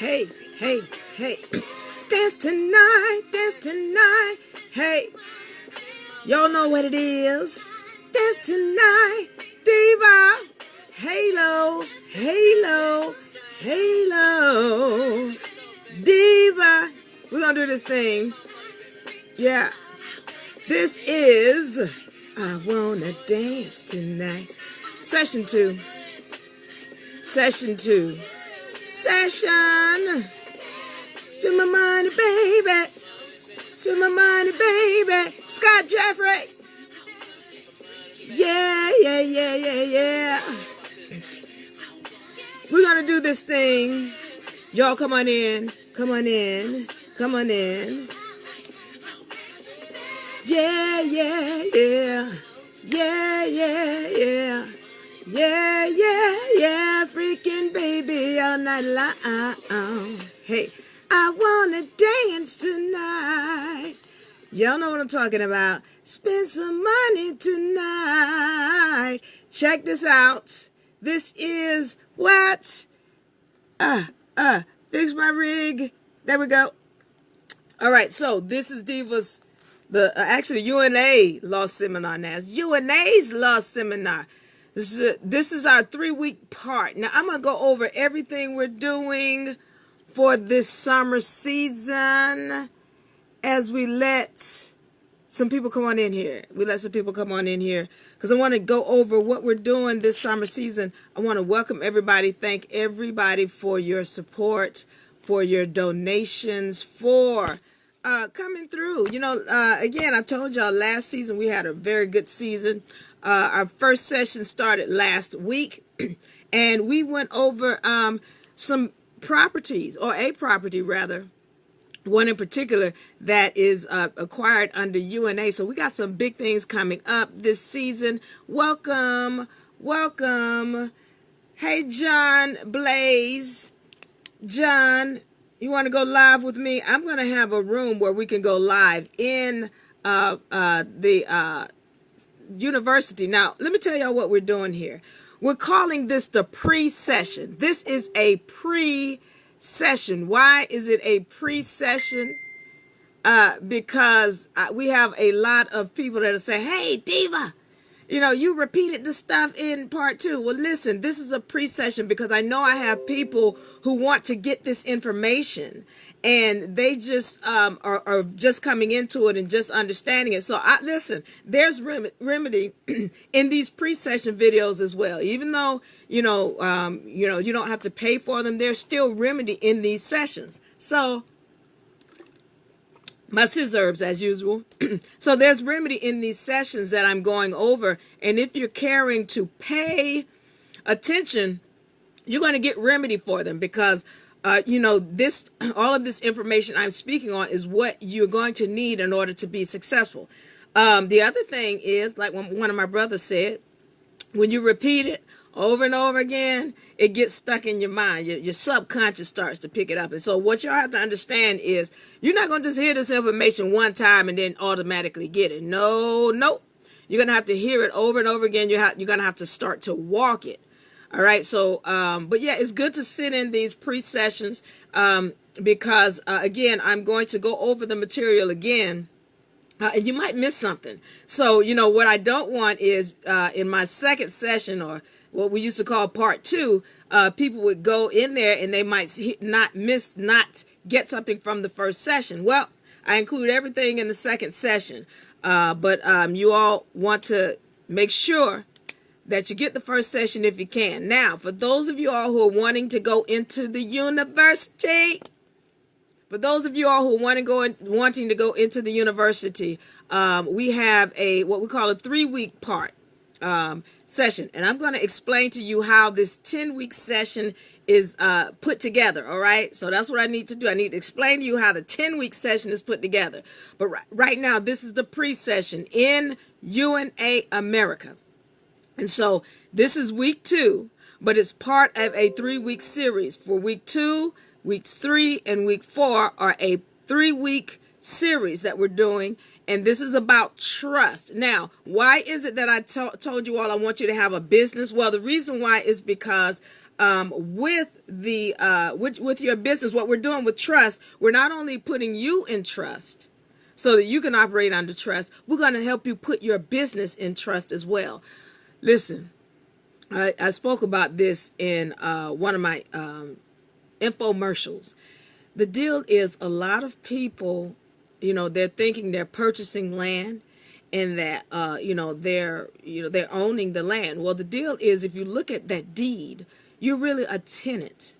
Hey, hey, hey. Dance tonight, dance tonight. Hey, y'all know what it is. Dance tonight, diva. Halo, halo, halo. Diva. We're going to do this thing. Yeah. This is I Wanna Dance Tonight. Session 2. Session 2. Session. Spend my money, baby. Spend my money, baby. Scott Jeffrey. Yeah, yeah, yeah, yeah, yeah. We're going to do this thing. Y'all come on in. Come on in. Come on in. Yeah, yeah, yeah. Yeah, yeah, yeah. Yeah, yeah, yeah. Freaking baby all night long. Hey, I wanna dance tonight. Y'all know what I'm talking about. Spend some money tonight. Check this out. This is what? Fix my rig. There we go. All right, so this is Diva's, actually UNA Law Seminar now. It's UNA's Law Seminar. This is our 3-week part. Now, I'm going to go over everything we're doing for this summer season as we let some people come on in here. Because I want to go over what we're doing this summer season. I want to welcome everybody, thank everybody for your support, for your donations, for coming through. Again, I told y'all last season we had a very good season. Our first session started last week, and we went over some properties, or a property rather, one in particular that is acquired under UNA. So we got some big things coming up this season. Welcome, welcome. Hey, John Blaze. John, you want to go live with me? I'm going to have a room where we can go live in the university. Now, let me tell y'all what we're doing here. We're calling this the pre-session. This is a pre-session. Why is it a pre-session? Because we have a lot of people that are saying, hey, Diva, you repeated the stuff in part 2. Well, listen, this is a pre-session because I know I have people who want to get this information and they just are just coming into it and just understanding it. So listen, there's remedy in these pre-session videos as well. Even though, you don't have to pay for them, there's still remedy in these sessions. So my scissors as usual. So there's remedy in these sessions that I'm going over. And if you're caring to pay attention, you're going to get remedy for them because, all of this information I'm speaking on is what you're going to need in order to be successful. The other thing is, like one of my brothers said, when you repeat it over and over again, it gets stuck in your mind. Your subconscious starts to pick it up. And so what y'all have to understand is you're not going to just hear this information one time and then automatically get it. No. You're going to have to hear it over and over again. You're going to have to start to walk it. All right. So, but yeah, it's good to sit in these pre-sessions because, again, I'm going to go over the material again. And you might miss something. So, what I don't want is in my second session, or what we used to call part 2, people would go in there and they might not get something from the first session. Well, I include everything in the second session, but you all want to make sure that you get the first session if you can. Now, for those of you all who are wanting to go into the university, we have what we call a 3-week part session. And I'm going to explain to you how this 10-week session is put together. All right. So that's what I need to do. I need to explain to you how the 10-week session is put together. But right now, this is the pre-session in UNA America. And so this is week 2, but it's part of a 3-week series. For week 2, weeks 3, and week 4 are a 3-week series that we're doing. And this is about trust. Now, why is it that I told you all I want you to have a business? Well, the reason why is because with your business, what we're doing with trust, we're not only putting you in trust so that you can operate under trust, we're going to help you put your business in trust as well. Listen, I spoke about this in one of my infomercials. The deal is a lot of people, they're thinking they're purchasing land and that, they're owning the land. Well, the deal is, if you look at that deed, you're really a tenant,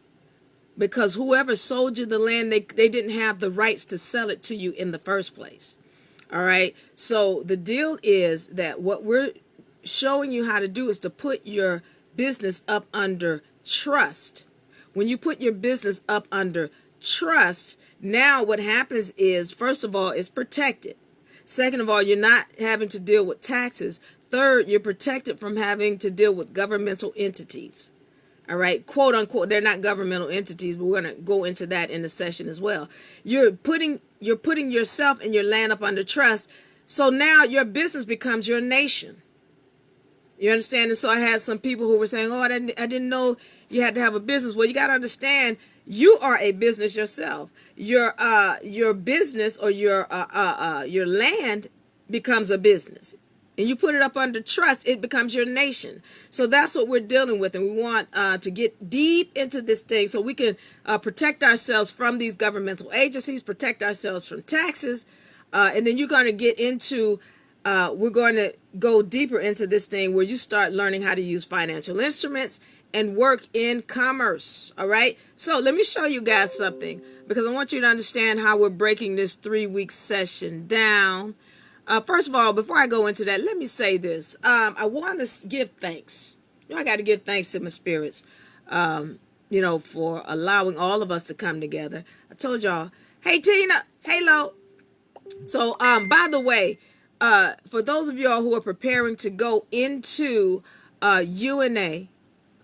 because whoever sold you the land, they didn't have the rights to sell it to you in the first place. All right. So the deal is that what we're showing you how to do is to put your business up under trust. When you put your business up under trust, now what happens is, first of all, it's protected. Second of all, you're not having to deal with taxes. Third, you're protected from having to deal with governmental entities. All right, quote unquote, they're not governmental entities, but we're going to go into that in the session as well. You're putting yourself and your land up under trust. So now your business becomes your nation. You understand? And so I had some people who were saying, "Oh, I didn't know you had to have a business." Well, you got to understand, you are a business yourself. Your business, or your land becomes a business. And you put it up under trust, it becomes your nation. So that's what we're dealing with. And we want to get deep into this thing so we can protect ourselves from these governmental agencies, protect ourselves from taxes. And then you're going to get into, we're going to go deeper into this thing where you start learning how to use financial instruments and work in commerce. All right. So let me show you guys something, because I want you to understand how we're breaking this 3-week session down. First of all, before I go into that, let me say this. I want to give thanks. I got to give thanks to my spirits, for allowing all of us to come together. I told y'all, hey, Tina, hey, Lo. So, by the way, for those of y'all who are preparing to go into UNA,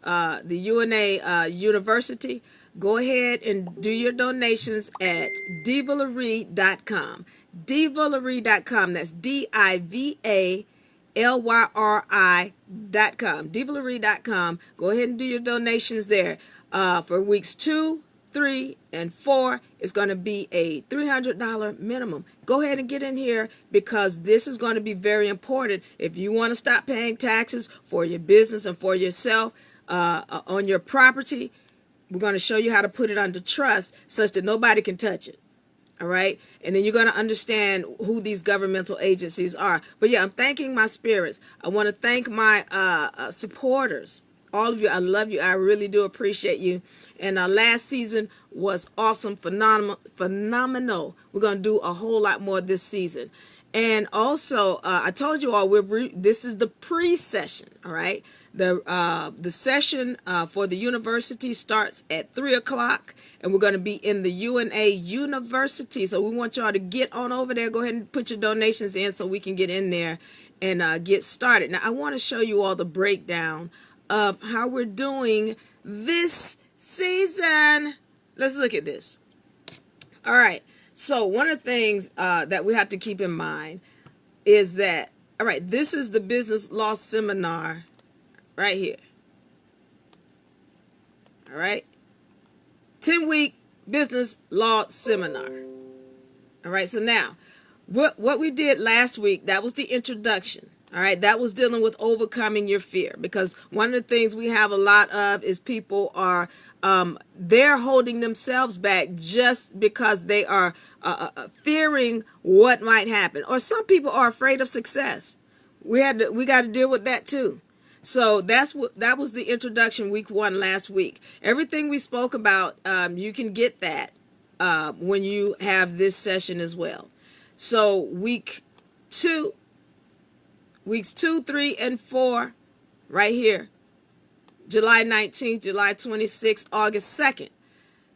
the UNA University, go ahead and do your donations at divalerie.com. divalerie.com. That's DIVALYRI.com. divalerie.com. Go ahead and do your donations there. For weeks 2, 3, and 4, it's going to be a $300 minimum. Go ahead and get in here, because this is going to be very important if you want to stop paying taxes for your business and for yourself on your property. We're going to show you how to put it under trust such that nobody can touch it. All right. And then you're going to understand who these governmental agencies are. But yeah, I'm thanking my spirits. I want to thank my supporters. All of you. I love you. I really do appreciate you. And last season was awesome, phenomenal. We're going to do a whole lot more this season. And also, I told you all, this is the pre-session. All right. The session for the university starts at 3 o'clock, and we're going to be in the UNA University. So we want y'all to get on over there. Go ahead and put your donations in so we can get in there and get started. Now, I want to show you all the breakdown of how we're doing this season. Let's look at this. All right. So one of the things that we have to keep in mind is that, all right, this is the business law seminar right here. All right. 10-week business law seminar. All right. So now what we did last week, that was the introduction. All right. That was dealing with overcoming your fear, because one of the things we have a lot of is people are they're holding themselves back just because they are fearing what might happen. Or some people are afraid of success. We got to deal with that too. So that was the introduction, week 1 last week. Everything we spoke about, you can get that when you have this session as well. So weeks 2, 3, and 4, right here, July 19th, July 26th, August 2nd.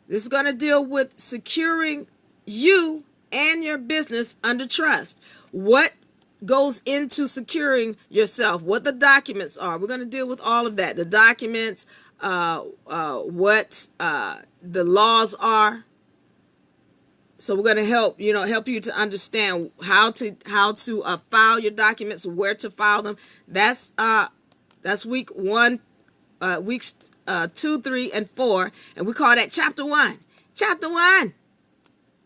This is going to deal with securing you and your business under trust. What goes into securing yourself, what the documents are. We're going to deal with all of that. The documents, what the laws are. So we're going to help you to understand how to file your documents, where to file them. That's week 1, weeks 2, 3, and 4, and we call that chapter 1. Chapter 1.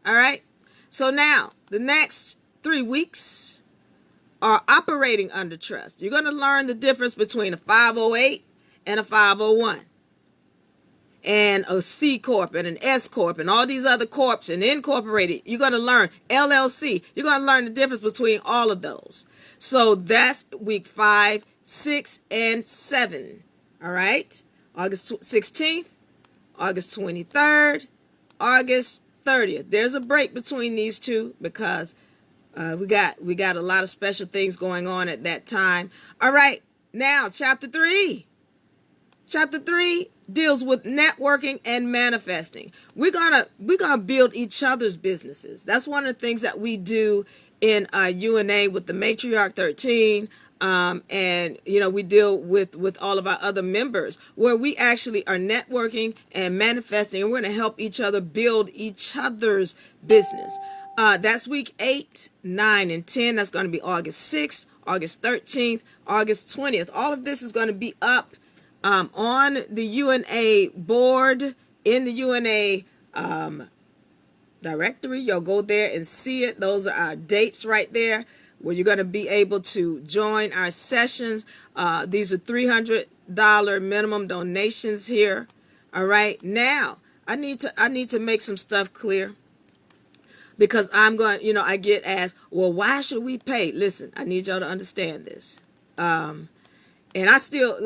All right. So now the next 3 weeks are operating under trust. You're going to learn the difference between a 508 and a 501. And a C Corp and an S Corp and all these other corps and incorporated. You're going to learn LLC. You're going to learn the difference between all of those. So that's week 5, 6, and 7. All right. August 16th, August 23rd, August 30th. There's a break between these two because we got a lot of special things going on at that time. All right. Now, chapter 3. Chapter 3 deals with networking and manifesting. We're gonna build each other's businesses. That's one of the things that we do in UNA with the Matriarch 13. And we deal with all of our other members where we actually are networking and manifesting, and we're going to help each other build each other's business. That's week 8, 9, and 10. That's going to be August 6th, August 13th, August 20th. All of this is going to be up on the UNA board, in the UNA directory. You'll go there and see it. Those are our dates right there where you're going to be able to join our sessions. These are $300 minimum donations here. All right. Now, I need to make some stuff clear because I'm going, I get asked, well, why should we pay? Listen, I need y'all to understand this. And I still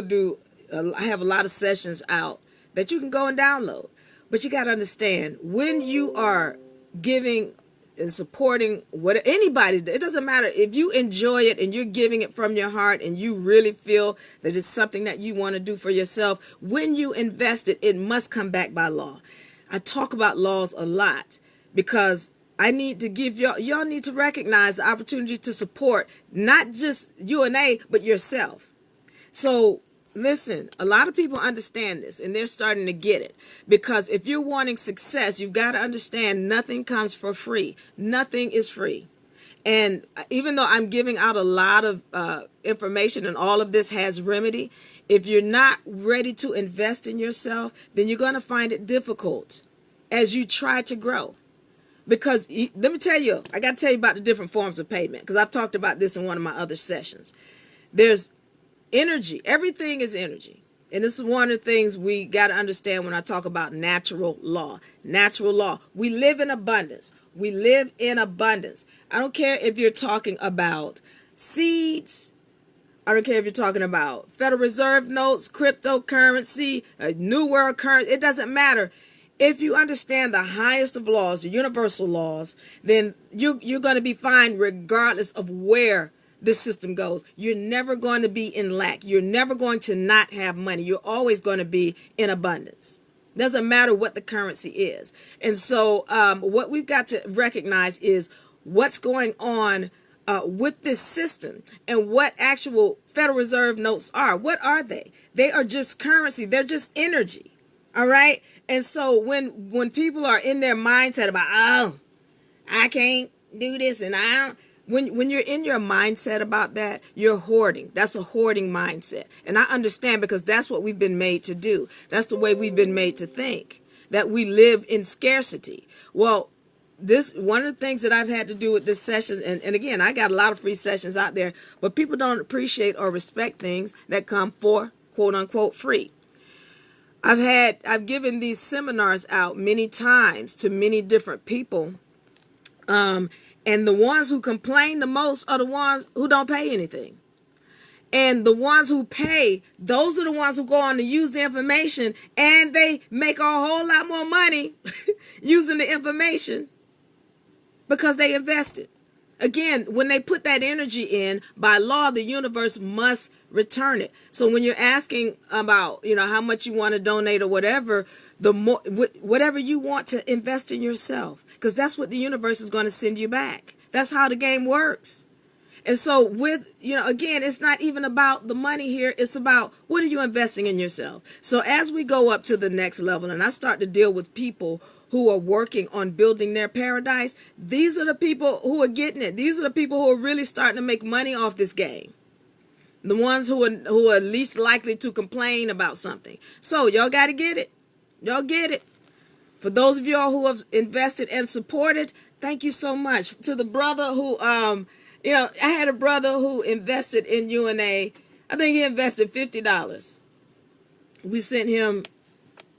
do. I have a lot of sessions out that you can go and download. But you got to understand, when you are giving and supporting anybody, it doesn't matter if you enjoy it and you're giving it from your heart and you really feel that it's something that you want to do for yourself. When you invest it, it must come back by law. I talk about laws a lot because I need to give y'all need to recognize the opportunity to support not just UNA, but yourself. So listen, a lot of people understand this and they're starting to get it, because if you're wanting success, you've got to understand nothing comes for free. Nothing is free. And even though I'm giving out a lot of information and all of this has remedy, if you're not ready to invest in yourself, then you're going to find it difficult as you try to grow. Because let me tell you, I got to tell you about the different forms of payment, because I've talked about this in one of my other sessions. There's energy. Everything is energy. And this is one of the things we got to understand when I talk about natural law. Natural law. We live in abundance. We live in abundance. I don't care if you're talking about seeds. I don't care if you're talking about Federal Reserve notes, cryptocurrency, new world currency. It doesn't matter. If you understand the highest of laws, the universal laws, then you're going to be fine regardless of where this system goes. You're never going to be in lack. You're never going to not have money. You're always going to be in abundance. Doesn't matter what the currency is. And so what we've got to recognize is what's going on with this system and what actual Federal Reserve notes are. What are they? They are just currency. They're just energy. All right. And so when people are in their mindset about, oh, I can't do this and I don't, when you're in your mindset about that, you're hoarding. That's a hoarding mindset. And I understand, because that's what we've been made to do. That's the way we've been made to think, that we live in scarcity. Well, this one of the things that I've had to do with this session, and again, I got a lot of free sessions out there, but people don't appreciate or respect things that come for quote unquote free. I've given these seminars out many times to many different people. And the ones who complain the most are the ones who don't pay anything. And the ones who pay, those are the ones who go on to use the information, and they make a whole lot more money using the information because they invested. Again, when they put that energy in, by law, the universe must return it. So when you're asking about, how much you want to donate or whatever, the more, whatever you want to invest in yourself, because that's what the universe is going to send you back. That's how the game works. And so again, it's not even about the money here. It's about, what are you investing in yourself? So as we go up to the next level and I start to deal with people who are working on building their paradise, these are the people who are getting it. These are the people who are really starting to make money off this game. the ones who are least likely to complain about something. So y'all got to get it. Y'all get it. For those of y'all who have invested and supported, thank you so much. To the brother who, I had a brother who invested in UNA. I think he invested $50. We sent him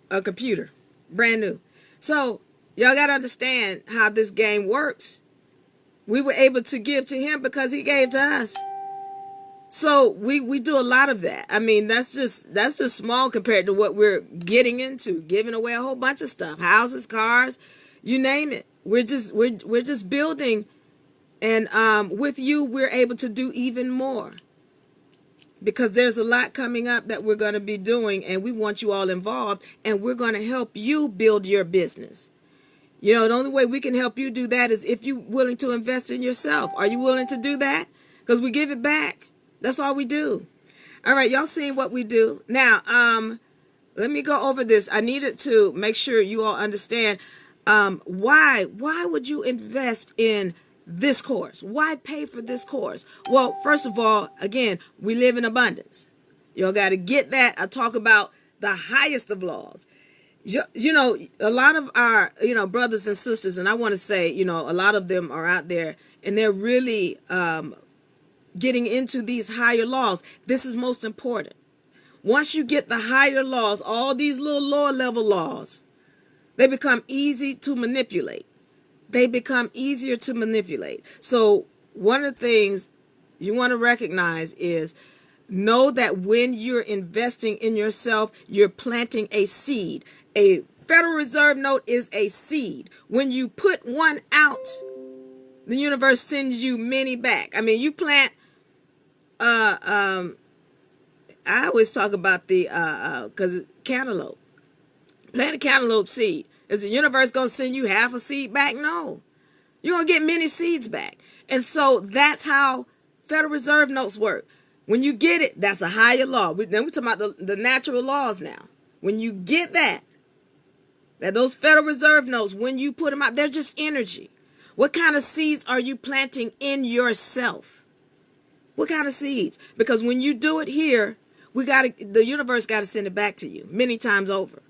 a computer, brand new. So y'all got to understand how this game works. We were able to give to him because he gave to us. So we do a lot of that. I mean, that's just small compared to what we're getting into, giving away a whole bunch of stuff, houses, cars, you name it. We're just building, and with you, we're able to do even more, because there's a lot coming up that we're going to be doing, and we want you all involved, and we're going to help you build your business. The only way we can help you do that is if you're willing to invest in yourself. Are you willing to do that? Because we give it back. That's all we do. All right, y'all seeing what we do. Now, let me go over this. I needed to make sure you all understand why would you invest in this course? Why pay for this course? Well, first of all, again, we live in abundance. Y'all got to get that. I talk about the highest of laws. A lot of our, brothers and sisters, and I want to say, a lot of them are out there, and they're really getting into these higher laws. This is most important. Once you get the higher laws, all these little lower level laws, they become easy to manipulate. They become easier to manipulate. So one of the things you want to recognize is know that when you're investing in yourself, you're planting a seed. A Federal Reserve note is a seed. When you put one out, the universe sends you many back. I mean, you plant I always talk about the because cantaloupe. Plant a cantaloupe seed. Is the universe gonna send you half a seed back? No. You're gonna get many seeds back. And so that's how Federal Reserve notes work. When you get it, that's a higher law. Then we're talking about the natural laws now. When you get that those Federal Reserve notes, when you put them out, they're just energy. What kind of seeds are you planting in yourself? What kind of seeds? Because when you do it here, the universe got to send it back to you many times over.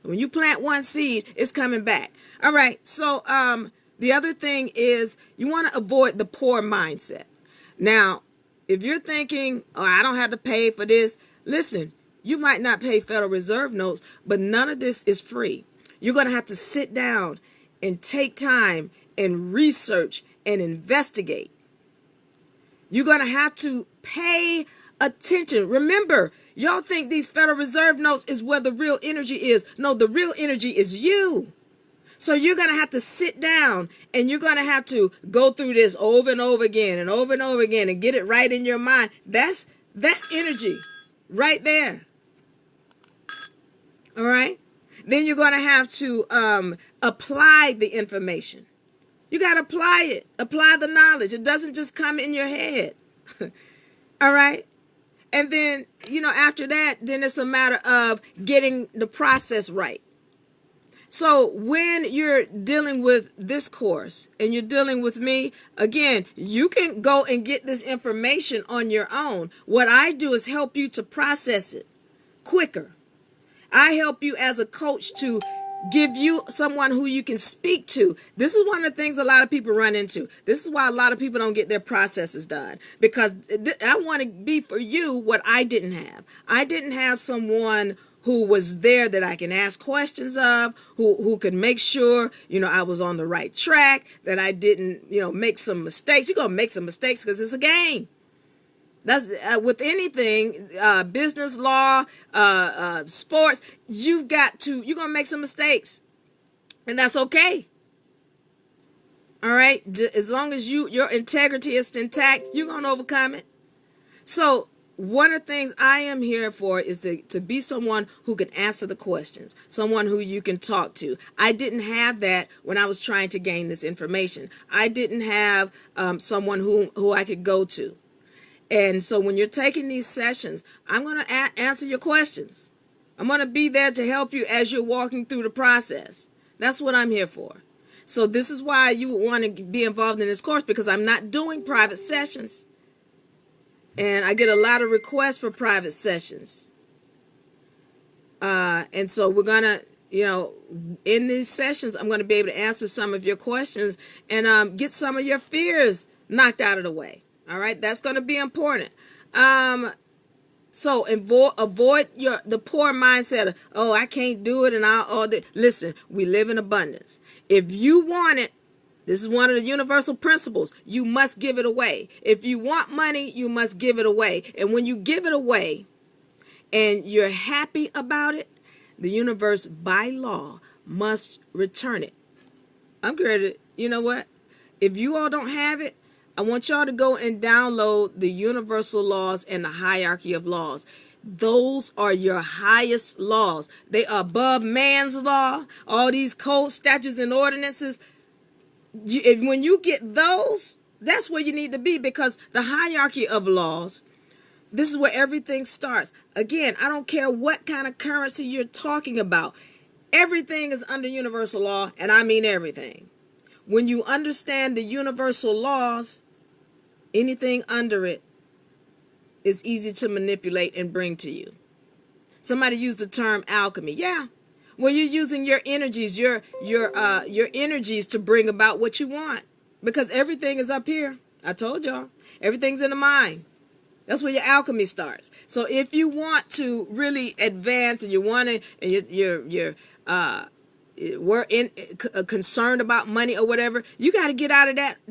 When you plant one seed, it's coming back. All right. So the other thing is you want to avoid the poor mindset. Now, if you're thinking, oh, I don't have to pay for this, listen, you might not pay Federal Reserve notes, but none of this is free. You're going to have to sit down and take time and research and investigate. You're going to have to pay attention. Remember, y'all think these Federal Reserve notes is where the real energy is. No, the real energy is you. So you're going to have to sit down and you're going to have to go through this over and over again and over and over again and get it right in your mind. That's energy right there. All right. Then you're going to have to apply the information. You got to apply it. Apply the knowledge. It doesn't just come in your head. All right. And then, after that, then it's a matter of getting the process right. So when you're dealing with this course and you're dealing with me, again, you can go and get this information on your own. What I do is help you to process it quicker. I help you as a coach to give you someone who you can speak to. This is one of the things a lot of people run into. This is why a lot of people don't get their processes done, because I want to be for you what I didn't have. I didn't have someone who was there that I can ask questions of, who could make sure, I was on the right track, that I didn't, make some mistakes. You're going to make some mistakes because it's a game. That's with anything, business, law, sports, you're going to make some mistakes, and that's okay. All right. As long as your integrity is intact, you're going to overcome it. So one of the things I am here for is to be someone who can answer the questions, someone who you can talk to. I didn't have that when I was trying to gain this information. I didn't have someone who I could go to. And so when you're taking these sessions, I'm going to answer your questions. I'm going to be there to help you as you're walking through the process. That's what I'm here for. So this is why you would want to be involved in this course, because I'm not doing private sessions. And I get a lot of requests for private sessions. And so we're going to, in these sessions, I'm going to be able to answer some of your questions and get some of your fears knocked out of the way. All right. That's going to be important. So avoid the poor mindset of, oh, I can't do it. And listen, we live in abundance. If you want it, this is one of the universal principles. You must give it away. If you want money, you must give it away. And when you give it away and you're happy about it, the universe by law must return it. I'm ready. You know what? If you all don't have it, I want y'all to go and download the universal laws and the hierarchy of laws. Those are your highest laws. They are above man's law. All these codes, statutes, and ordinances. When you get those, that's where you need to be, because the hierarchy of laws, this is where everything starts. Again, I don't care what kind of currency you're talking about. Everything is under universal law, and I mean everything. When you understand the universal laws, anything under it is easy to manipulate and bring to you. Somebody used the term alchemy. Yeah. Well, you're using your energies, your energies to bring about what you want, because everything is up here. I told y'all, everything's in the mind. That's where your alchemy starts. So if you want to really advance and you want to, and we're concerned about money or whatever, you got to get out of that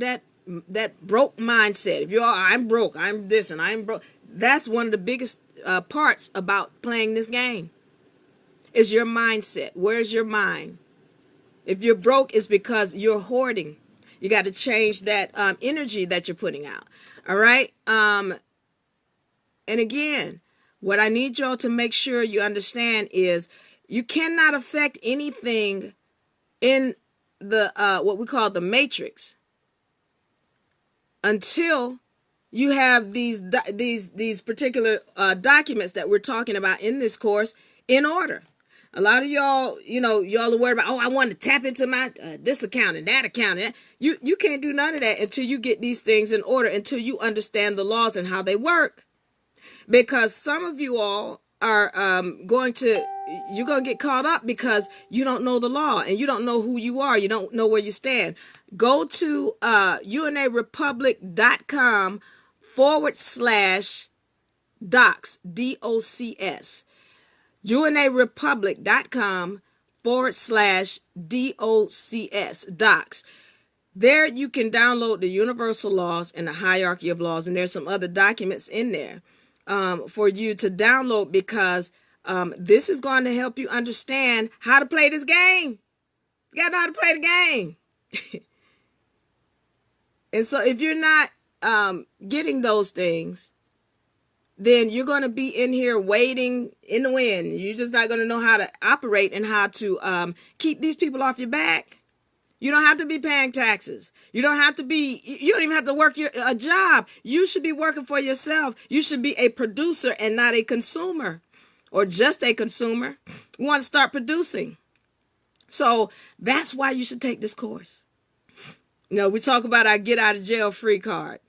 broke mindset. If I'm broke, I'm this and I'm broke. That's one of the biggest parts about playing this game. Is your mindset. Where's your mind? If you're broke, it's because you're hoarding. You got to change that energy that you're putting out. All right. And again, what I need y'all to make sure you understand is you cannot affect anything in the what we call the matrix until you have these particular documents that we're talking about in this course in order. A lot of y'all, y'all are worried about, I want to tap into my this account and that account. And that. You can't do none of that until you get these things in order, until you understand the laws and how they work. Because some of you all are going to get caught up because you don't know the law and you don't know who you are. You don't know where you stand. Go to unarepublic.com/docs, DOCS. unarepublic.com/DOCS, docs. There you can download the universal laws and the hierarchy of laws, and there's some other documents in there for you to download, because this is going to help you understand how to play this game. You got to know how to play the game. And so if you're not getting those things, then you're going to be in here waiting in the wind. You're just not going to know how to operate and how to keep these people off your back. You don't have to be paying taxes. You don't even have to work a job. You should be working for yourself. You should be a producer and not a consumer, or just a consumer. You want to start producing. So that's why you should take this course. We talk about our get out of jail free card.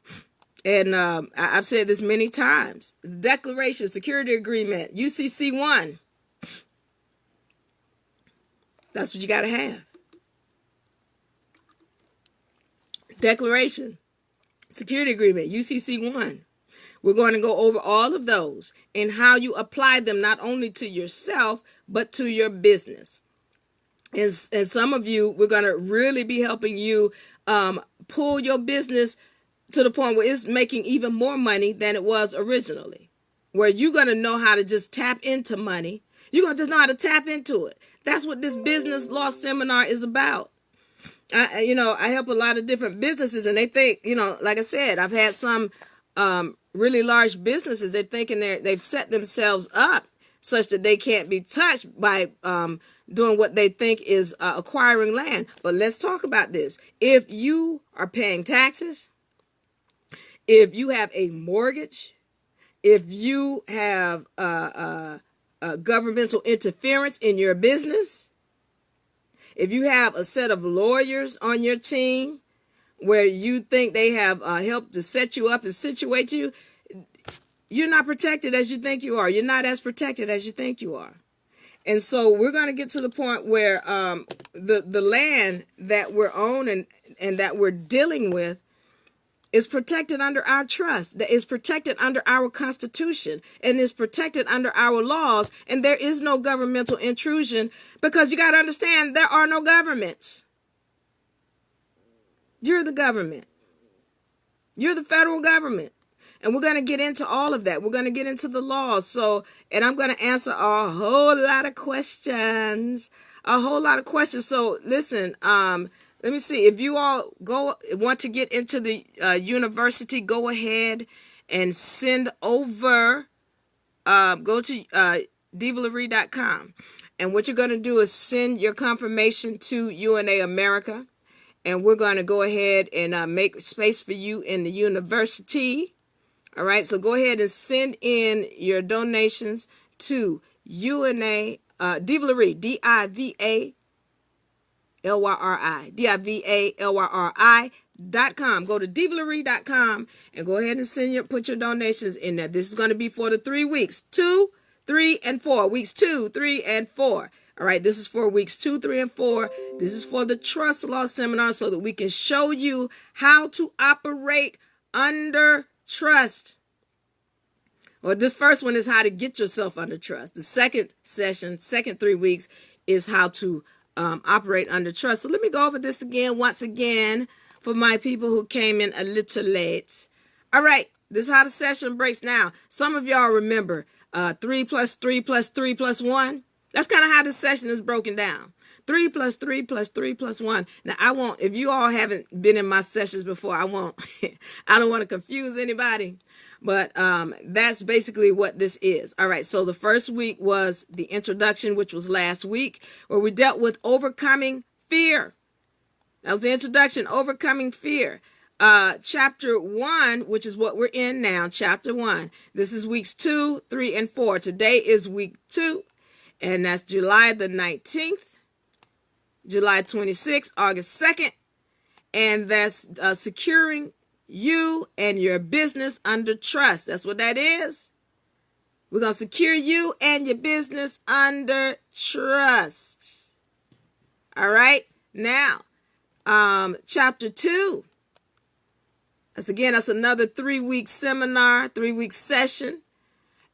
And I've said this many times. Declaration, security agreement, UCC1. That's what you got to have. Declaration, security agreement, UCC1. We're going to go over all of those and how you apply them not only to yourself, but to your business. And some of you, we're going to really be helping you pull your business to the point where it's making even more money than it was originally, where you're going to know how to just tap into money. You're going to just know how to tap into it. That's what this business law seminar is about. I help a lot of different businesses, and they think, like I said, I've had some really large businesses. They're thinking they've set themselves up such that they can't be touched by doing what they think is acquiring land. But let's talk about this. If you are paying taxes, if you have a mortgage, if you have governmental interference in your business, if you have a set of lawyers on your team where you think they have helped to set you up and situate you, you're not protected as you think you are. You're not as protected as you think you are. And so we're going to get to the point where the land that we're owning and that we're dealing with is protected under our trust, that is protected under our Constitution, and is protected under our laws. And there is no governmental intrusion, because you got to understand, there are no governments. You're the government. You're the federal government. And we're going to get into all of that. We're going to get into the laws. So, and I'm going to answer a whole lot of questions. So listen, let me see. If you all want to get into the university, go ahead and send over, go to divalaree.com. And what you're going to do is send your confirmation to UNA America. And we're going to go ahead and make space for you in the university. All right, so go ahead and send in your donations to UNA, Divalaree, DIVALYRI.com. Go to divalaree.com and go ahead and put your donations in there. This is going to be for the 3 weeks, 2, 3, and 4. Weeks 2, 3, and 4. All right, this is for weeks 2, 3, and 4. This is for the Trust Law Seminar so that we can show you how to operate under trust. Well, this first one is how to get yourself under trust. The second session, second 3 weeks, is how to operate under trust. So let me go over this again, once again, for my people who came in a little late. All right, this is how the session breaks down. Some of y'all remember 3 plus 3 plus 3 plus 1. That's kind of how the session is broken down. 3 plus 3 plus 3 plus 1. Now, I won't, if you all haven't been in my sessions before, I won't, I don't want to confuse anybody. But that's basically what this is. All right, so the first week was the introduction, which was last week, where we dealt with overcoming fear. That was the introduction, overcoming fear. Chapter 1, which is what we're in now, chapter 1. This is weeks 2, 3, and 4. Today is week 2, and that's July the 19th, July 26th, August 2nd, and that's Securing You and Your Business Under Trust. That's what that is. We're going to secure you and your business under trust. All right. Now, chapter 2. That's another 3-week seminar, 3-week session.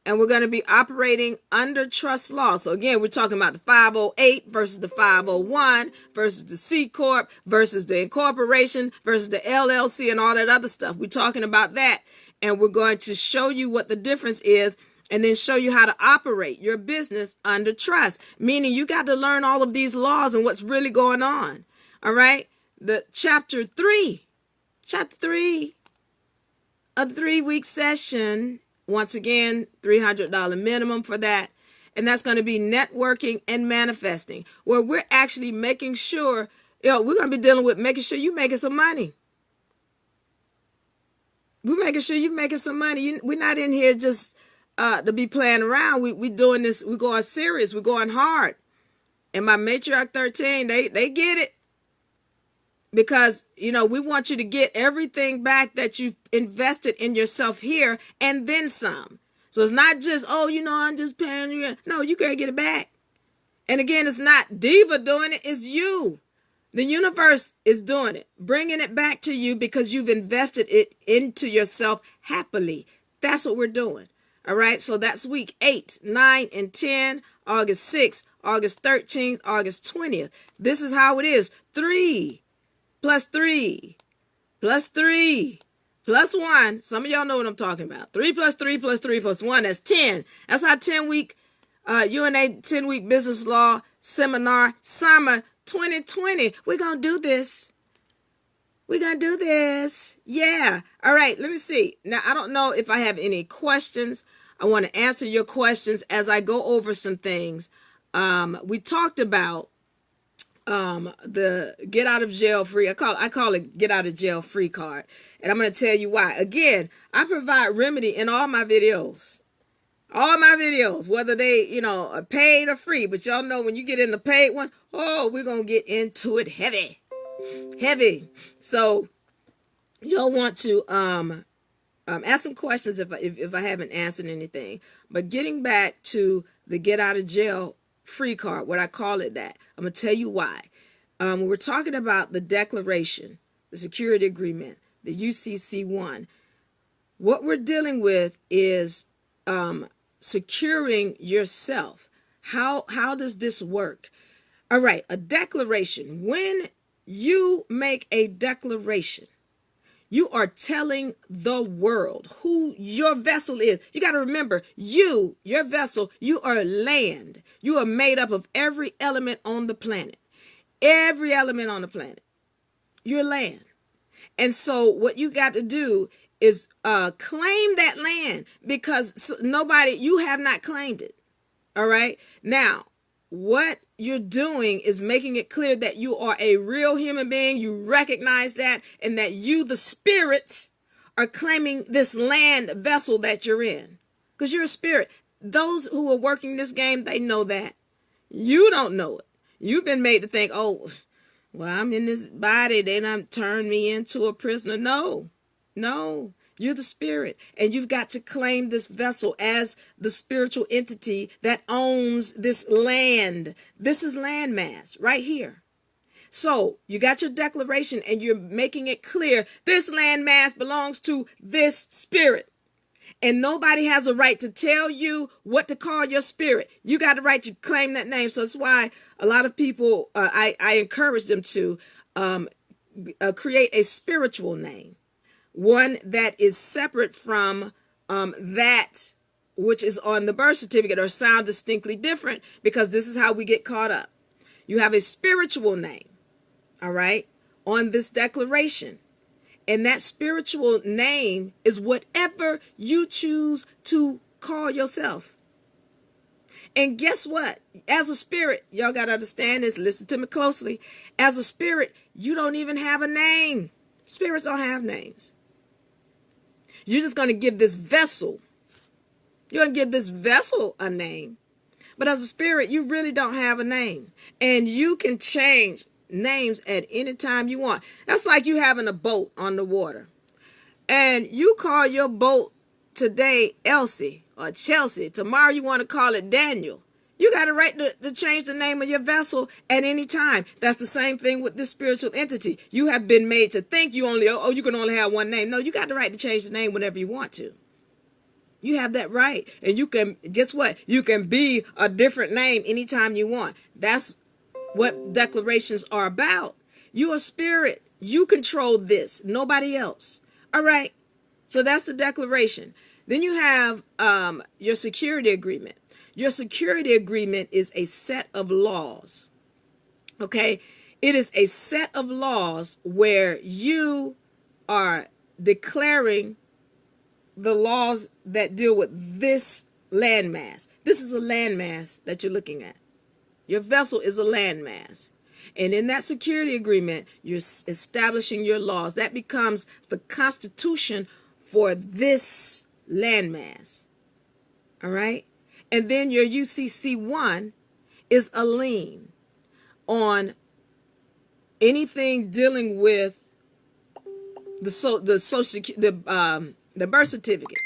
And we're going to be operating under trust law. So again, we're talking about the 508 versus the 501 versus the C Corp versus the incorporation versus the LLC and all that other stuff. We're talking about that. And we're going to show you what the difference is and then show you how to operate your business under trust. Meaning you got to learn all of these laws and what's really going on. All right. The chapter 3 of the 3-week session. Once again, $300 minimum for that. And that's going to be networking and manifesting, where we're actually making sure, we're going to be dealing with making sure you're making some money. We're making sure you're making some money. We're not in here just to be playing around. We're doing this. We're going serious. We're going hard. And my matriarch 13, they get it. Because, we want you to get everything back that you've invested in yourself here and then some. So it's not just, I'm just paying you. No, you got to get it back. And again, it's not Diva doing it. It's you. The universe is doing it, bringing it back to you because you've invested it into yourself happily. That's what we're doing. All right. So that's week 8, 9, and 10, August 6th, August 13th, August 20th. This is how it is. 3 plus 3 plus 3 plus 1. Some of y'all know what I'm talking about. 3 plus 3 plus 3 plus 1. That's 10. That's our 10-week UNA 10-week business law seminar summer 2020. We're going to do this. Yeah. All right. Let me see. Now, I don't know if I have any questions. I want to answer your questions as I go over some things. We talked about the get out of jail free. I call it get out of jail free card. And I'm going to tell you why. Again, I provide remedy in all my videos. Whether they, are paid or free. But y'all know when you get in the paid one, we're going to get into it heavy. So y'all want to ask some questions if I haven't answered anything. But getting back to the get out of jail free card, what I call it that, I'm going to tell you why. We're talking about the declaration, the security agreement, the UCC1. What we're dealing with is securing yourself. How does this work? All right, a declaration. When you make a declaration, you are telling the world who your vessel is. You got to remember, your vessel, you are land. You are made up of every element on the planet. Every element on the planet. You're land. And so what you got to do is claim that land, because you have not claimed it. All right. Now, what you're doing is making it clear that you are a real human being. You recognize that, and that you, the spirit, are claiming this land vessel that you're in, because you're a spirit. Those who are working this game, they know that. You don't know it. You've been made to think, oh, well, I'm in this body. They done turned me into a prisoner. No. You're the spirit, and you've got to claim this vessel as the spiritual entity that owns this land. This is landmass right here. So you got your declaration, and you're making it clear this landmass belongs to this spirit. And nobody has a right to tell you what to call your spirit. You got the right to claim that name. So that's why a lot of people, I encourage them to create a spiritual name. One that is separate from that which is on the birth certificate, or sound distinctly different, because this is how we get caught up. You have a spiritual name, all right, on this declaration. And that spiritual name is whatever you choose to call yourself. And guess what? As a spirit, y'all got to understand this. Listen to me closely. As a spirit, you don't even have a name. Spirits don't have names. You're just going to give this vessel. You're going to give this vessel a name. But as a spirit, you really don't have a name. And you can change names at any time you want. That's like you having a boat on the water. And you call your boat today Elsie or Chelsea. Tomorrow you want to call it Daniel. You got a right to change the name of your vessel at any time. That's the same thing with this spiritual entity. You have been made to think you can only have one name. No, you got the right to change the name whenever you want to. You have that right. And you can, guess what? You can be a different name anytime you want. That's what declarations are about. You are spirit. You control this. Nobody else. All right. So that's the declaration. Then you have your security agreement. Your security agreement is a set of laws. Okay. It is a set of laws where you are declaring the laws that deal with this landmass. This is a landmass that you're looking at. Your vessel is a landmass. And in that security agreement, you're establishing your laws. That becomes the constitution for this landmass. All right? And then your UCC1 is a lien on anything dealing with the birth certificate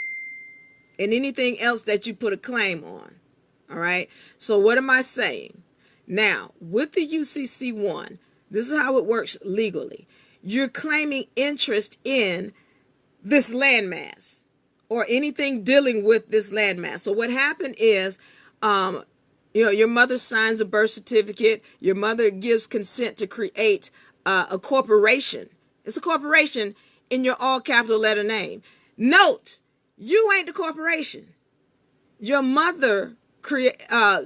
and anything else that you put a claim on. All right? So what am I saying? Now, with the UCC1, this is how it works legally. You're claiming interest in this landmass or anything dealing with this landmass. So what happened is, your mother signs a birth certificate. Your mother gives consent to create a corporation. It's a corporation in your all capital letter name. Note, you ain't the corporation. Your mother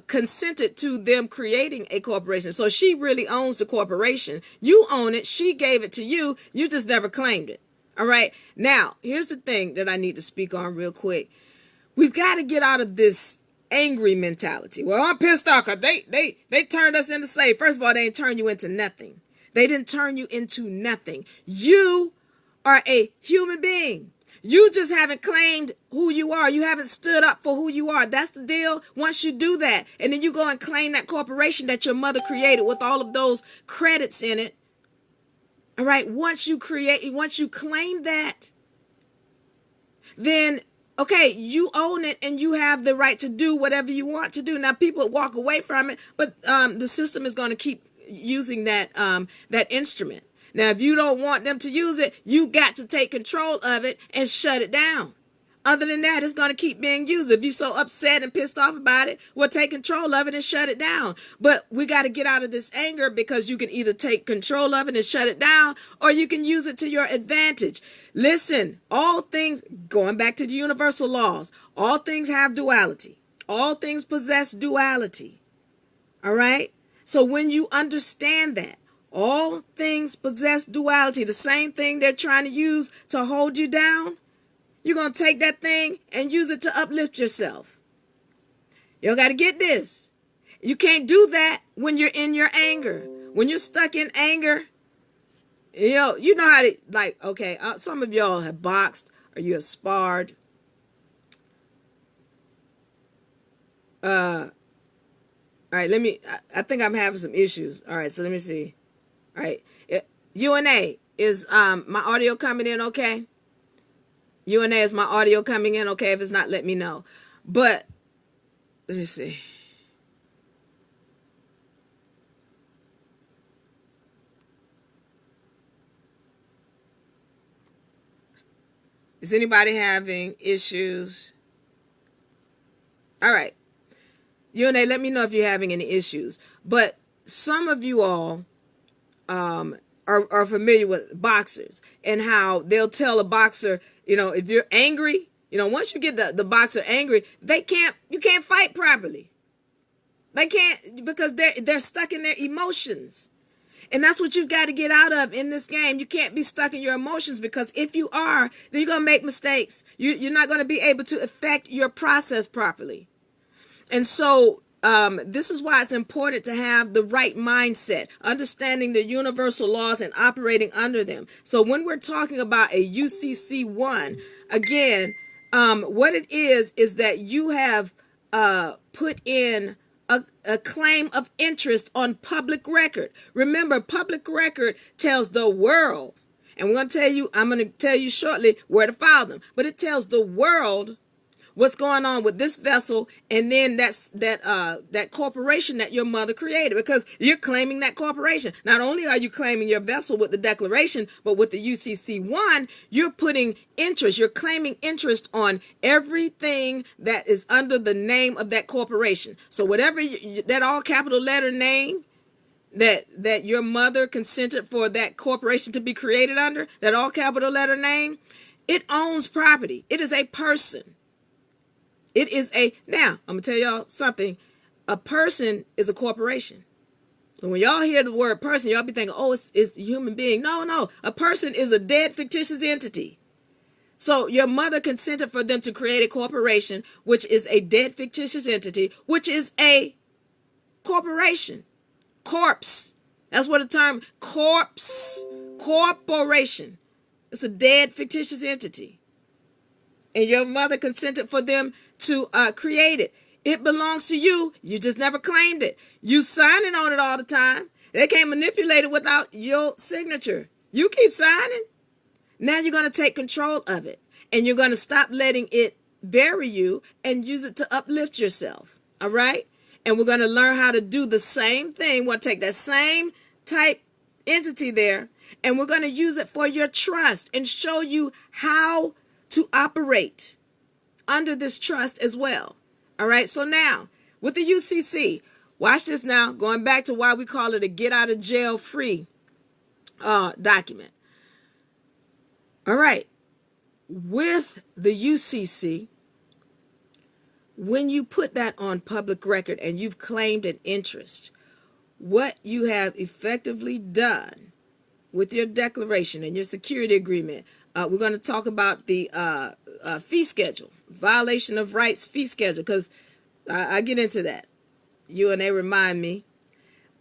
consented to them creating a corporation. So she really owns the corporation. You own it. She gave it to you. You just never claimed it. All right. Now, here's the thing that I need to speak on real quick. We've got to get out of this angry mentality. Well, I'm pissed off because they turned us into slaves. First of all, they didn't turn you into nothing. They didn't turn you into nothing. You are a human being. You just haven't claimed who you are. You haven't stood up for who you are. That's the deal. Once you do that, and then you go and claim that corporation that your mother created with all of those credits in it. All right. Once you claim that, then okay, you own it and you have the right to do whatever you want to do. Now people walk away from it, but the system is going to keep using that instrument. Now if you don't want them to use it, you got to take control of it and shut it down. Other than that, it's going to keep being used. If you're so upset and pissed off about it, well, take control of it and shut it down. But we got to get out of this anger, because you can either take control of it and shut it down, or you can use it to your advantage. Listen, all things, going back to the universal laws, all things have duality. All things possess duality. All right? So when you understand that, all things possess duality, the same thing they're trying to use to hold you down, you're going to take that thing and use it to uplift yourself. You got to get this. You can't do that when you're in your anger. When you're stuck in anger, you know how to, like, okay, some of y'all have boxed or you have sparred. All right, I think I'm having some issues. All right, so let me see. All right, UNA, is my audio coming in okay? UNA, is my audio coming in okay? If it's not, let me know. But let me see. Is anybody having issues? All right. UNA, let me know if you're having any issues. But some of you all are familiar with boxers and how they'll tell a boxer, if you're angry, once you get the boxer angry, you can't fight properly. They can't, because they're stuck in their emotions. And that's what you've got to get out of in this game. You can't be stuck in your emotions, because if you are, then you're going to make mistakes. You're not going to be able to affect your process properly. And so this is why it's important to have the right mindset, understanding the universal laws and operating under them. So when we're talking about a UCC1, again, what it is that you have put in a claim of interest on public record. Remember, public record tells the world, and I'm going to tell you shortly where to file them, but it tells the world what's going on with this vessel, and then that corporation that your mother created, because you're claiming that corporation. Not only are you claiming your vessel with the declaration, but with the UCC1, you're putting interest. You're claiming interest on everything that is under the name of that corporation. So whatever that all capital letter name that your mother consented for that corporation to be created under, that all capital letter name, it owns property. It is a person. Now, I'm going to tell y'all something. A person is a corporation. So when y'all hear the word person, y'all be thinking, oh, it's a human being. No. A person is a dead, fictitious entity. So your mother consented for them to create a corporation, which is a dead, fictitious entity, which is a corporation. Corpse. That's what the term corporation. It's a dead, fictitious entity. And your mother consented for them to create it. It belongs to you. You just never claimed it. You signing on it all the time. They can't manipulate it without your signature. You keep signing. Now you're going to take control of it. And you're going to stop letting it bury you and use it to uplift yourself. All right? And we're going to learn how to do the same thing. We'll take that same type entity there, and we're going to use it for your trust and show you how to operate under this trust as well. All right. So now with the UCC, watch this now, going back to why we call it a get out of jail free document. All right. With the UCC, when you put that on public record and you've claimed an interest, what you have effectively done with your declaration and your security agreement, we're going to talk about the fee schedule, violation of rights fee schedule, because I get into that. You and they remind me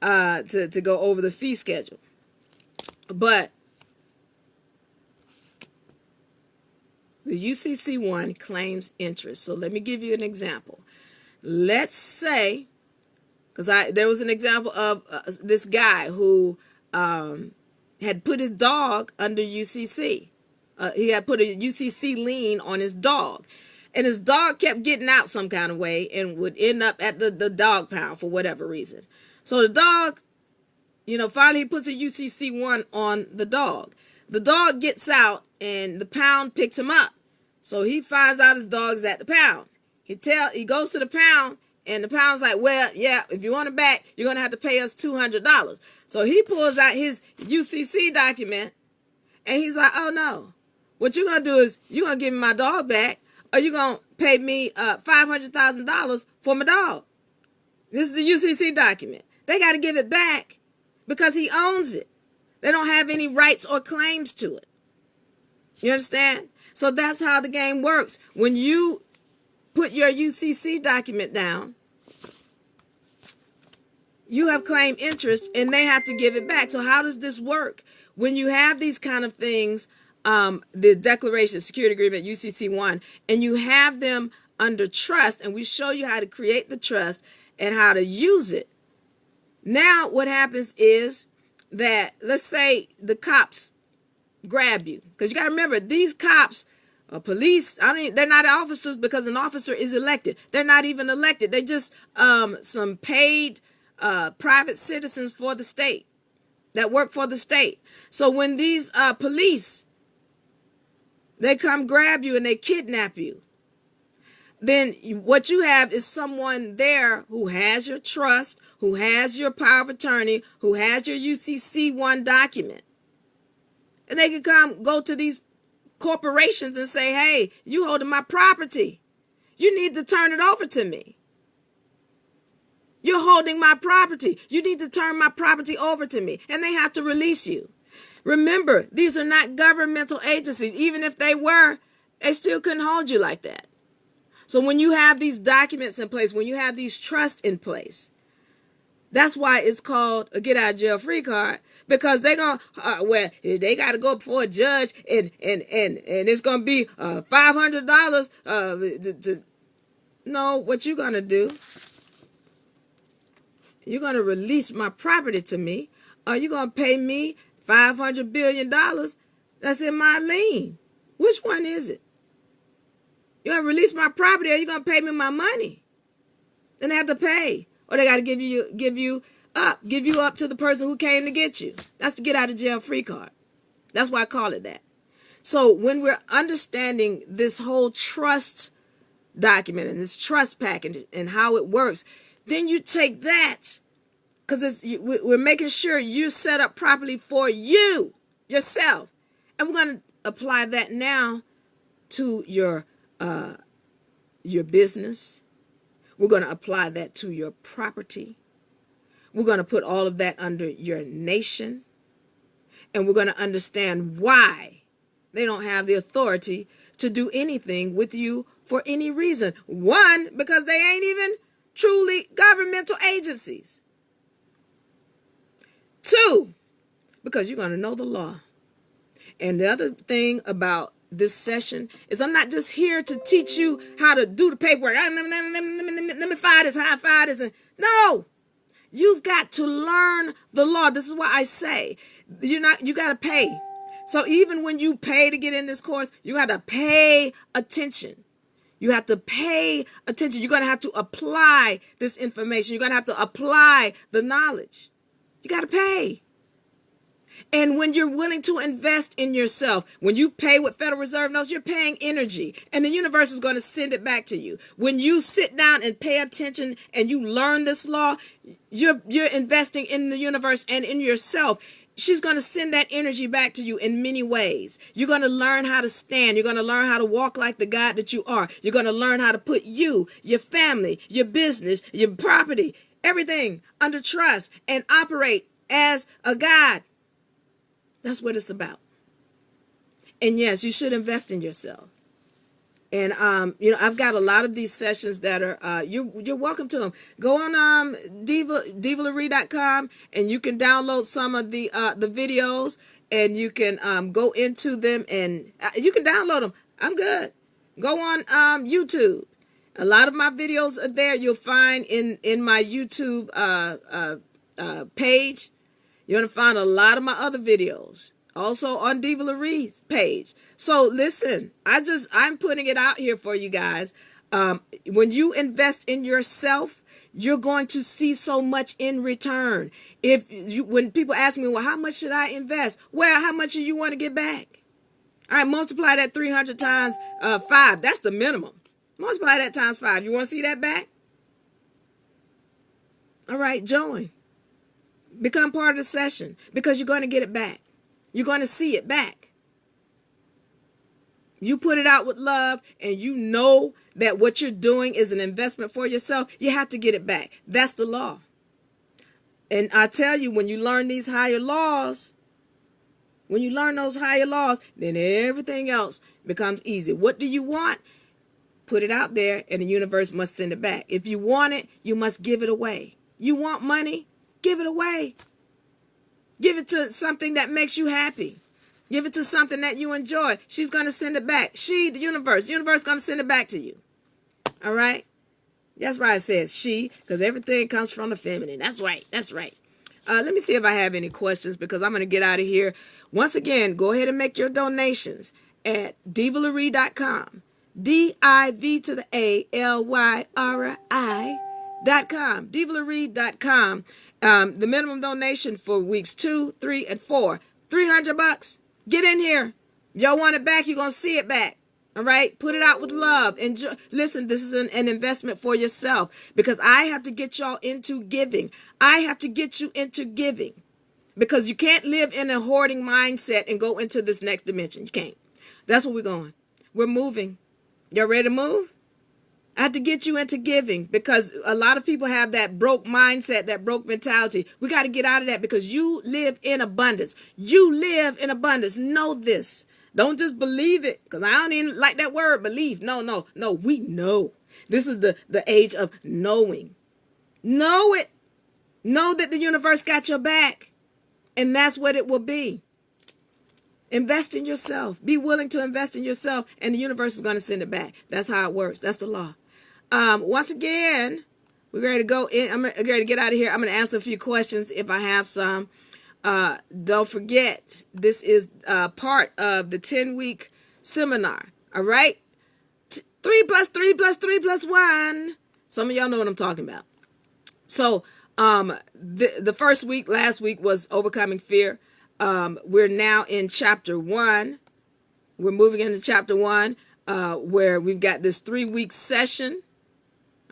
to go over the fee schedule. But the UCC1 claims interest. So let me give you an example. Let's say, because there was an example of this guy who had put his dog under UCC. he had put a UCC lien on his dog. And his dog kept getting out some kind of way and would end up at the dog pound for whatever reason. So the dog, finally he puts a UCC1 on the dog. The dog gets out and the pound picks him up. So he finds out his dog's at the pound. He goes to the pound and the pound's like, well, yeah, if you want it back, you're going to have to pay us $200. So he pulls out his UCC document and he's like, oh no, what you're going to do is you're going to give me my dog back, or you're going to pay me $500,000 for my dog. This is the UCC document. They got to give it back because he owns it. They don't have any rights or claims to it. You understand? So that's how the game works. When you put your UCC document down, you have claim interest and they have to give it back. So how does this work? When you have these kind of things, the declaration, security agreement, UCC1, and you have them under trust, and we show you how to create the trust and how to use it. Now what happens is that, let's say the cops grab you, because you got to remember, these cops, police, they're not officers, because an officer is elected. They're not even elected. They're just some paid private citizens for the state that work for the state. So when these police, they come grab you and they kidnap you, then what you have is someone there who has your trust, who has your power of attorney, who has your UCC1 document. And they can go to these corporations and say, hey, you holding my property. You need to turn it over to me. You're holding my property. You need to turn my property over to me. And they have to release you. Remember, these are not governmental agencies. Even if they were, they still couldn't hold you like that. So when you have these documents in place, when you have these trusts in place, that's why it's called a get out of jail free card, because they're going to, they got to go before a judge and it's going to be $500. No, what you're going to do, you're going to release my property to me, or you're going to pay me $500 billion that's in my lien. Which one is it? You're going to release my property, or you're going to pay me my money? Then they have to pay, or they got to give you up to the person who came to get you. That's the get out of jail free card. That's why I call it that. So when we're understanding this whole trust document and this trust package and how it works, then you take that, because we're making sure you're set up properly for you, yourself. And we're going to apply that now to your business. We're going to apply that to your property. We're going to put all of that under your nation. And we're going to understand why they don't have the authority to do anything with you for any reason. One, because they ain't even truly governmental agencies. Two, because you're going to know the law. And the other thing about this session is I'm not just here to teach you how to do the paperwork. Let me file this, how I file this. No, you've got to learn the law. This is why I say you got to pay. So even when you pay to get in this course, you got to pay attention. You have to pay attention. You're going to have to apply this information. You're going to have to apply the knowledge. You got to pay. And when you're willing to invest in yourself, when you pay with Federal Reserve notes, you're paying energy, and the universe is going to send it back to you. When you sit down and pay attention and you learn this law, you're investing in the universe and in yourself. She's going to send that energy back to you in many ways. You're going to learn how to stand. You're going to learn how to walk like the God that you are. You're going to learn how to put you, your family, your business, your property, everything under trust and operate as a God. That's what it's about. And yes, you should invest in yourself. And I've got a lot of these sessions that are you're welcome to them. Go on divalaree.com and you can download some of the videos, and you can go into them, and you can download them. I'm good. Go on YouTube. A lot of my videos are there. You'll find in my YouTube page. You're going to find a lot of my other videos also on Diva Larie's page. So listen, I'm putting it out here for you guys. When you invest in yourself, you're going to see so much in return. When people ask me, well, how much should I invest? Well, how much do you want to get back? All right, multiply that 300 times 5. That's the minimum. Multiply that times 5. You want to see that back? All right, join. Become part of the session because you're going to get it back. You're going to see it back. You put it out with love and you know that what you're doing is an investment for yourself. You have to get it back. That's the law. And I tell you, when you learn these higher laws, when you learn those higher laws, then everything else becomes easy. What do you want? Put it out there and the universe must send it back. If you want it, you must give it away. You want money? Give it away. Give it to something that makes you happy. Give it to something that you enjoy. She's going to send it back. The universe is going to send it back to you. All right? That's why it says she, because everything comes from the feminine. That's right. That's right. Let me see if I have any questions because I'm going to get out of here. Once again, go ahead and make your donations at divalarie.com. DIV to the ALYRI.com. divalarie.com. The minimum donation for weeks 2, 3, and 4, $300. Get in here. Y'all want it back, you're going to see it back. All right? Put it out with love. Enjoy. Listen, this is an investment for yourself because I have to get y'all into giving. I have to get you into giving because you can't live in a hoarding mindset and go into this next dimension. You can't. That's where we're going. We're moving. Y'all ready to move? I have to get you into giving because a lot of people have that broke mindset, that broke mentality. We got to get out of that because you live in abundance. You live in abundance. Know this. Don't just believe it because I don't even like that word, believe. No. We know. This is the age of knowing. Know it. Know that the universe got your back. And that's what it will be. Invest in yourself. Be willing to invest in yourself and the universe is going to send it back. That's how it works. That's the law. Once again, we're ready to go in. I'm ready to get out of here. I'm going to answer a few questions if I have some. Don't forget, this is part of the 10-week seminar. All right? 3 plus 3 plus 3 plus 1. Some of y'all know what I'm talking about. So the first week, last week, was overcoming fear. We're now in chapter 1. We're moving into chapter 1 where we've got this 3-week session.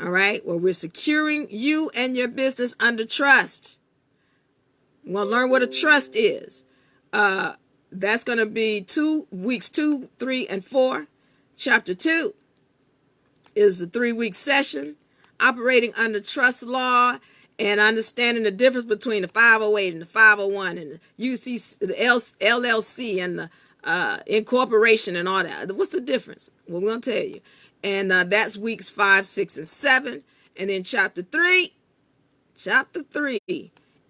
All right, where we're securing you and your business under trust. We're going to learn what a trust is. That's going to be weeks 2, 3, and 4. Chapter 2 is the 3-week session, operating under trust law and understanding the difference between the 508 and the 501 and the UC, the LLC and the incorporation and all that. What's the difference? Well, we're going to tell you. And that's weeks 5, 6, and 7. And then chapter 3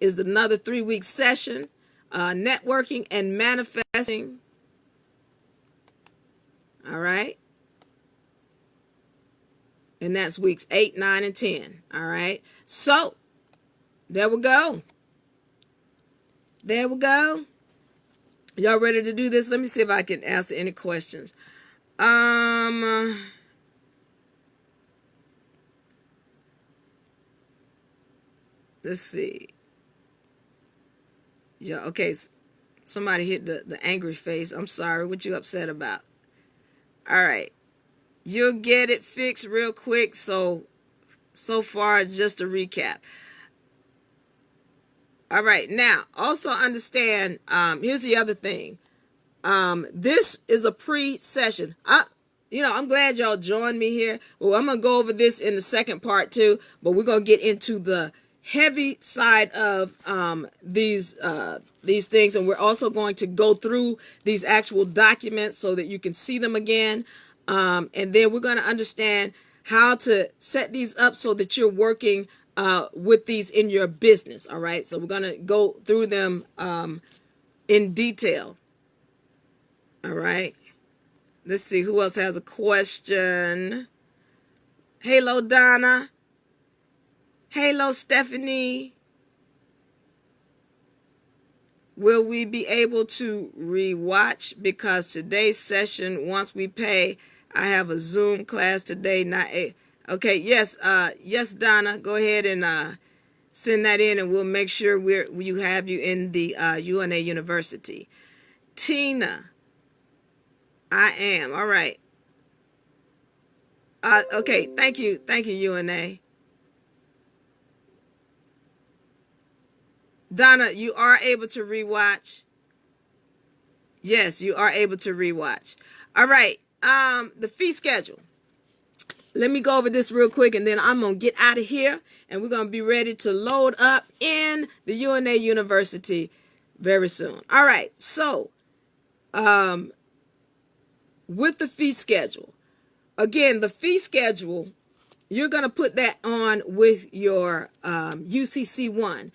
is another 3-week session, networking and manifesting. All right. And that's weeks 8, 9, and 10. All right. So there we go. There we go. Y'all ready to do this? Let me see if I can answer any questions. Let's see. Yeah, okay. Somebody hit the angry face. I'm sorry. What you upset about? All right. You'll get it fixed real quick. So far, just a recap. All right. Now, also understand, here's the other thing. This is a pre-session. I'm glad y'all joined me here. Well, I'm going to go over this in the second part too, but we're going to get into the heavy side of these things, and we're also going to go through these actual documents so that you can see them again, and then we're going to understand how to set these up so that you're working with these in your business. All right, so we're going to go through them in detail. All right, let's see who else has a question. Hello, Donna. Hello, Stephanie. will we be able to rewatch? Because today's session, once we pay, I have a Zoom class today. Not a okay. Yes. Yes, Donna. Go ahead and send that in, and we'll make sure we have you in the UNA University. Tina, I am all right. Okay. Thank you, UNA. Donna, you are able to rewatch. Yes, you are able to rewatch. All right. The fee schedule. Let me go over this real quick, and then I'm going to get out of here, and we're going to be ready to load up in the UNA University very soon. All right. So, with the fee schedule, again, the fee schedule, you're going to put that on with your UCC1.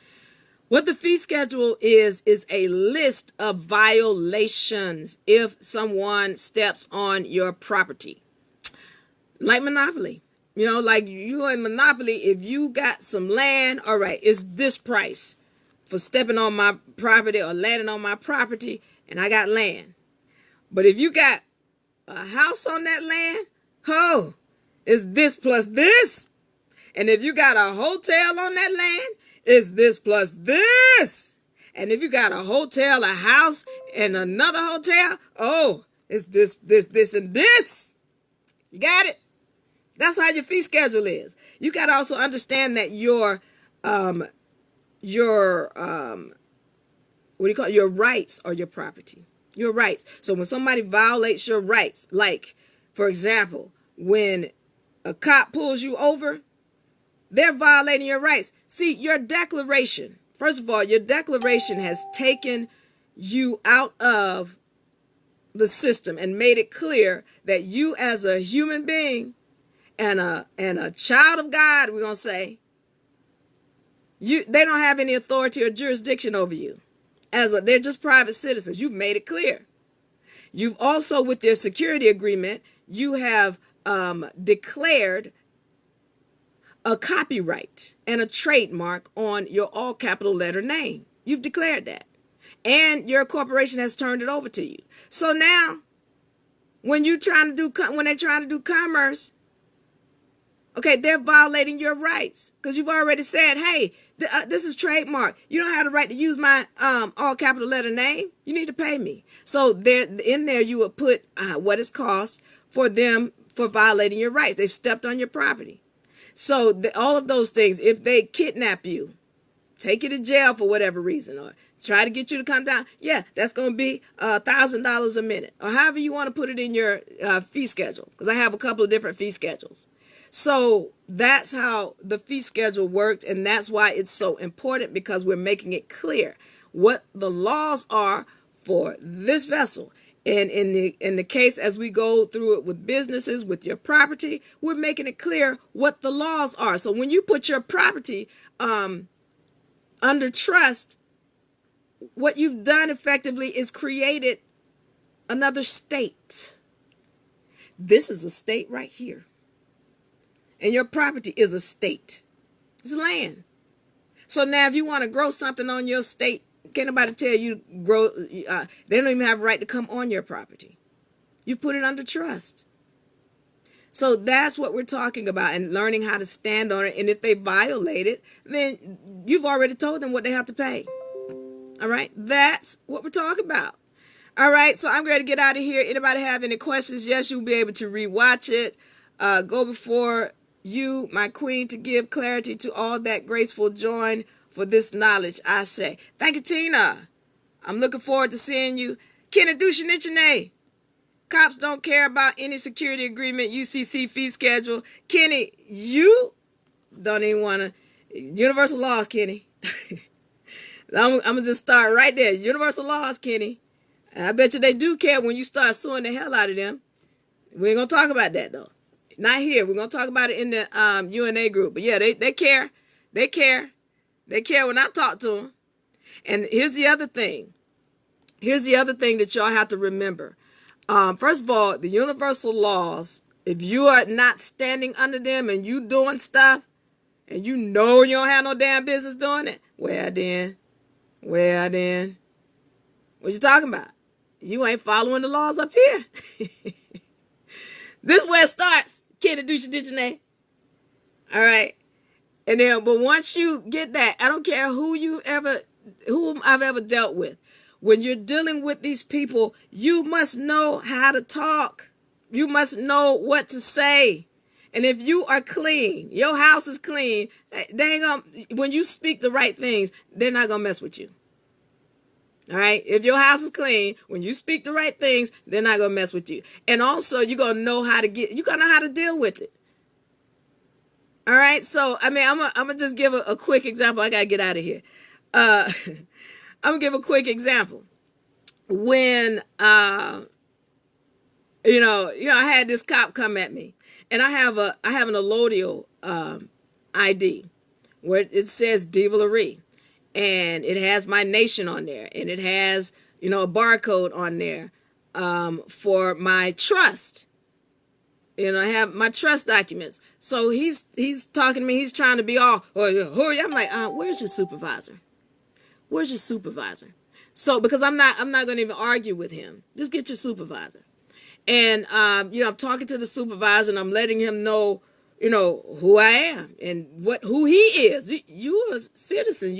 What the fee schedule is a list of violations if someone steps on your property. Like Monopoly. You know, like you in Monopoly, if you got some land, all right, it's this price for stepping on my property or landing on my property, and I got land. But if you got a house on that land, oh, it's this plus this. And if you got a hotel on that land, it's this plus this. And if you got a hotel, a house, and another hotel, oh, it's this, and this. You got it? That's how your fee schedule is. You got to also understand that your rights are your property. Your rights. So when somebody violates your rights, like, for example, when a cop pulls you over, they're violating your rights. See, your declaration, first of all, your declaration has taken you out of the system and made it clear that you as a human being and a child of God, we're going to say, they don't have any authority or jurisdiction over you. They're just private citizens. You've made it clear. You've also, with their security agreement, you have declared a copyright and a trademark on your all capital letter name. You've declared that. And your corporation has turned it over to you. So now, when they're trying to do commerce, okay, they're violating your rights because you've already said, hey, this is trademark. You don't have the right to use my all capital letter name. You need to pay me. So in there, you would put what it costs for them for violating your rights. They've stepped on your property. So all of those things, if they kidnap you, take you to jail for whatever reason, or try to get you to come down, yeah, that's going to be $1,000 a minute, or however you want to put it in your fee schedule, because I have a couple of different fee schedules. So that's how the fee schedule worked, and that's why it's so important, because we're making it clear what the laws are for this vessel. And in the case, as we go through it with businesses, with your property, we're making it clear what the laws are. So when you put your property under trust, what you've done effectively is created another state. This is a state right here. And your property is a state. It's land. So now if you want to grow something on your state, can't nobody tell you to grow. They don't even have a right to come on your property. You put it under trust. So that's what we're talking about, and learning how to stand on it. And if they violate it, then you've already told them what they have to pay. All right. That's what we're talking about. All right. So I'm going to get out of here. Anybody have any questions? Yes, you'll be able to rewatch it. Go before you, my queen, to give clarity to all that graceful join for this knowledge, I say. Thank you, Tina. I'm looking forward to seeing you. Kenny Dushanichine. Cops don't care about any security agreement, UCC fee schedule. Kenny, you don't even want to. Universal laws, Kenny. I'm going to just start right there. Universal laws, Kenny. And I bet you they do care when you start suing the hell out of them. We ain't going to talk about that, though. Not here. We're going to talk about it in the UNA group. But yeah, they care. They care. They care when I talk to them. And here's the other thing. Here's the other thing that y'all have to remember. First of all, the universal laws, if you are not standing under them and you doing stuff and you know you don't have no damn business doing it, well then, What you talking about? You ain't following the laws up here. This is where it starts. Can't do your dictionary. All right. And then, but once you get that, I don't care whom I've ever dealt with. When you're dealing with these people, you must know how to talk. You must know what to say. And if you are clean, your house is clean, they ain't gonna, when you speak the right things, they're not gonna mess with you. All right. If your house is clean, when you speak the right things, they're not going to mess with you. And also you're going to know how to deal with it. All right. So, I mean, I'm going to just give a quick example. I got to get out of here. I'm going to give a quick example. When, I had this cop come at me, and I have an allodial, ID where it says Diva-Marie. And it has my nation on there, and it has, a barcode on there for my trust. I have my trust documents. So he's talking to me. He's trying to be all, I'm like, where's your supervisor? Where's your supervisor? So because I'm not going to even argue with him. Just get your supervisor. And I'm talking to the supervisor, and I'm letting him know, who I am and who he is. You a citizen.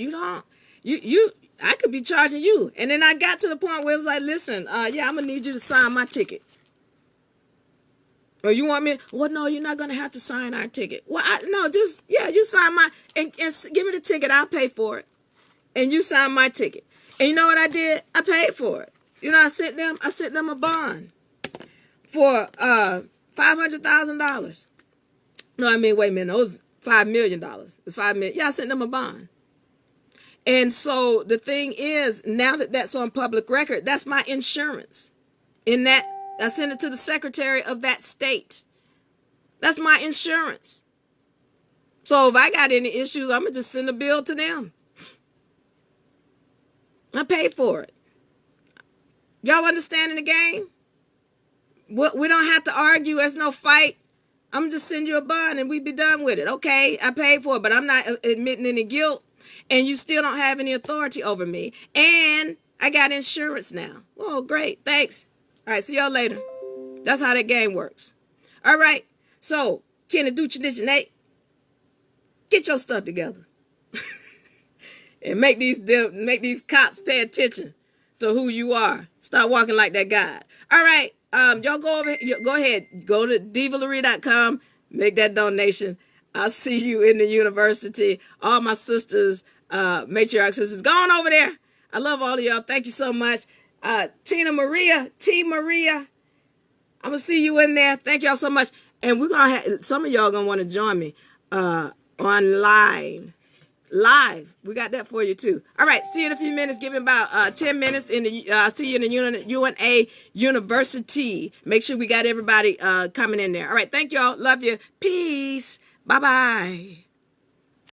I could be charging you. And then I got to the point where it was like, listen, I'm gonna need you to sign my ticket. Or you want me? Well, no, you're not gonna have to sign our ticket. Well, you sign and give me the ticket. I'll pay for it. And you sign my ticket. And you know what I did? I paid for it. I sent them a bond for $500,000. No, I mean, wait a minute. It was $5 million. It's $5 million. Yeah, I sent them a bond. And so the thing is, now that that's on public record, that's my insurance. In that, I send it to the secretary of that state. That's my insurance. So if I got any issues, I'm going to just send a bill to them. I paid for it. Y'all understanding the game? We don't have to argue. There's no fight. I'm going to just send you a bond and we be done with it. Okay, I paid for it, but I'm not admitting any guilt. And you still don't have any authority over me. And I got insurance now. Oh, great. Thanks. All right, see y'all later. That's how that game works. All right. So, Kenny Duchin, Nate, get your stuff together. And make these cops pay attention to who you are. Start walking like that guy. All right. Y'all go ahead. Go to diva-marie.com. Make that donation. I'll see you in the university. All my sisters, matriarch sisters, go on over there. I love all of y'all. Thank you so much. T Maria, I'm going to see you in there. Thank y'all so much. And we're going to have, some of y'all going to want to join me online. Live. We got that for you too. All right. See you in a few minutes. Give me about 10 minutes. See you in the UNA University. Make sure we got everybody coming in there. All right. Thank y'all. Love you. Peace. Bye-bye.